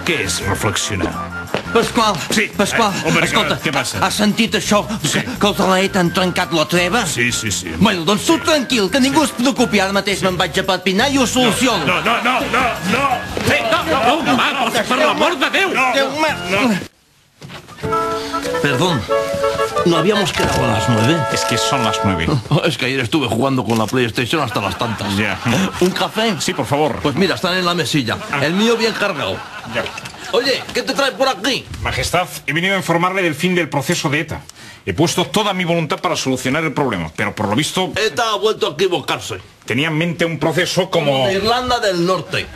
Què és reflexionar? Pasqual, Sí. Pasqual, Home, escolta, què passa? has sentit això? Sí. Que els de l'ETA han trencat la treva? Sí. Bueno, doncs tu tranquil, que ningú es preocupi, ara mateix me'n vaig a patinar i ho soluciono. No. Va, per l'amor de Déu! Perdón, ¿no habíamos quedado a las 9? Es que son las 9. Es que ayer estuve jugando con la PlayStation hasta las tantas. Ya. ¿Un café? Sí, por favor. Pues mira, están en la mesilla. El mío bien cargado. Ya. Oye, ¿qué te trae por aquí? Majestad, he venido a informarle del fin del proceso de ETA. He puesto toda mi voluntad para solucionar el problema, pero por lo visto ETA ha vuelto a equivocarse. tenía en mente un proceso como... De Irlanda del Norte.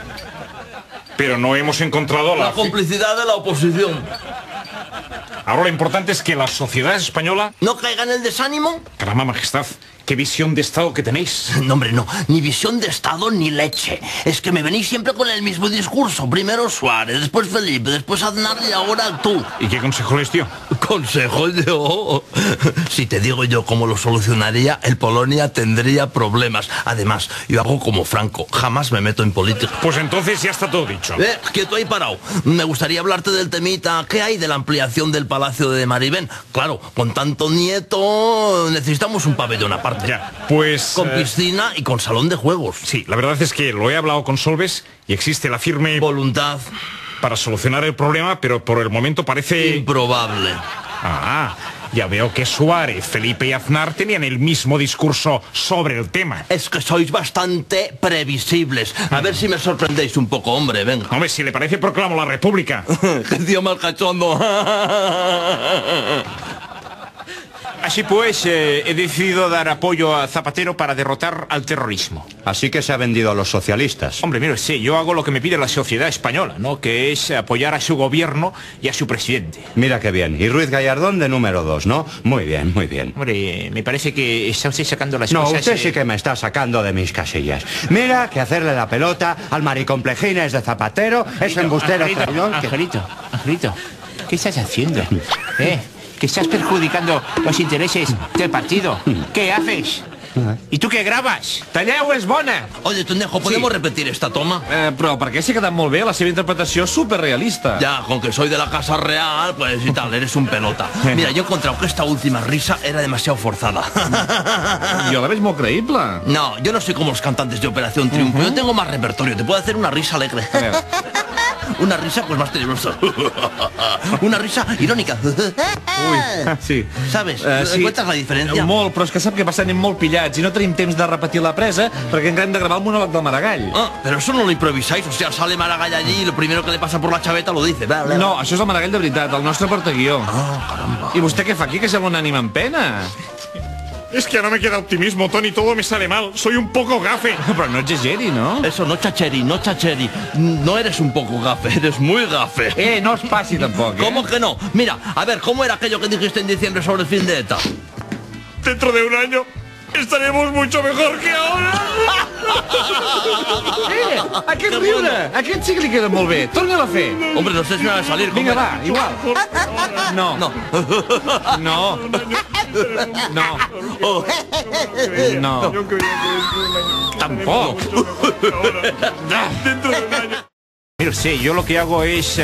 Pero no hemos encontrado La complicidad de la oposición. Ahora lo importante es que la sociedad española... ¿No caiga en el desánimo? Caramba, Majestad, qué visión de Estado que tenéis. No, hombre, no. Ni visión de Estado ni leche. Es que me venís siempre con el mismo discurso. Primero Suárez, después Felipe, después Aznar y ahora tú. ¿Y qué consejo les dio? ¿Consejo yo? Si te digo yo cómo lo solucionaría, el Polonia tendría problemas. Además, yo hago como Franco. Jamás me meto en política. Pues entonces ya está todo dicho. Quieto ahí parado. Me gustaría hablarte del temita. ¿Qué hay de la ampliación del Palacio de Maribén? Claro, con tanto nieto necesitamos un pabellón aparte. Ya, pues... Con piscina y con salón de juegos. Sí, la verdad es que lo he hablado con Solves y existe la firme voluntad para solucionar el problema, pero por el momento parece... improbable. Ah, ya veo que Suárez, Felipe y Aznar tenían el mismo discurso sobre el tema. Es que sois bastante previsibles. A ver si me sorprendéis un poco, hombre, venga. Hombre, si le parece proclamo la República. ¡Qué tío más cachondo! Así pues, he decidido dar apoyo a Zapatero para derrotar al terrorismo. Así que se ha vendido a los socialistas. Hombre, mire, sí, yo hago lo que me pide la sociedad española, ¿no? Que es apoyar a su gobierno y a su presidente. Mira qué bien. Y Ruiz Gallardón de número 2, ¿no? Muy bien, muy bien. Hombre, me parece que está usted sacando las No, cosas... usted sí que me está sacando de mis casillas. Mira que hacerle la pelota al mariconplejines de Zapatero es embustero traidor. Angelito, ¿qué estás haciendo? Que estás perjudicando los intereses del partido. ¿Qué haces? ¿Y tú qué grabas? Talleu és bona! Oye, Tonejo, ¿podemos repetir esta toma? Però perquè s'ha quedat molt bé la seva interpretació superrealista. Ya, con que soy de la Casa Real, pues y tal, eres un pelota. Mira, yo he encontrado que esta última risa era demasiado forzada. Jo la veig molt creïble. No, yo no soy como los cantantes de Operación Triunfo. Yo tengo más repertorio, te puedo hacer una risa alegre. Una risa pues más tenebrosa. Una risa irónica. Sí. ¿Sabes? Sí. ¿Encuentras la diferencia? Molt, però és que sap que passem molt pillats i no tenim temps de repetir la presa perquè encara hem de gravar el monòleg del Maragall. Ah, pero eso no lo improvisáis, o sea, sale Maragall allí y lo primero que le pasa por la chaveta lo dice. No, això és el Maragall de veritat, el nostre portaguió. Ah, caramba. I vostè què fa aquí, que sembla un ànima en pena? Es que no me queda optimismo, Tony, todo me sale mal. Soy un poco gafe. Però no exageri, no? Eso, no chacheri, no chacheri. No eres un poco gafe, eres muy gafe. No es passi tampoc, ¿Cómo que no? Mira, a ver, ¿cómo era aquello que dijiste en diciembre sobre el fin de ETA? Dentro de un año estaremos mucho mejor que ahora. Aquest riure, aquest sí que li queda molt bé. Torna-la a fer. Hombre, no sé si me va a salir. Vinga, ¿cómo va, era? igual. No. No. No. No. No. Tampoco. Mire usted, yo lo que hago es...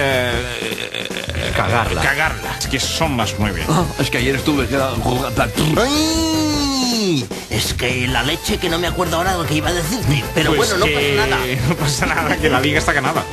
Cagarla. Cagarla. Es que son las 9. Ah, es que ayer estuve ¡Ay! Es que la leche que no me acuerdo ahora de lo que iba a decirte. Pero Pues bueno, no pasa nada. No pasa nada, que la liga está ganada.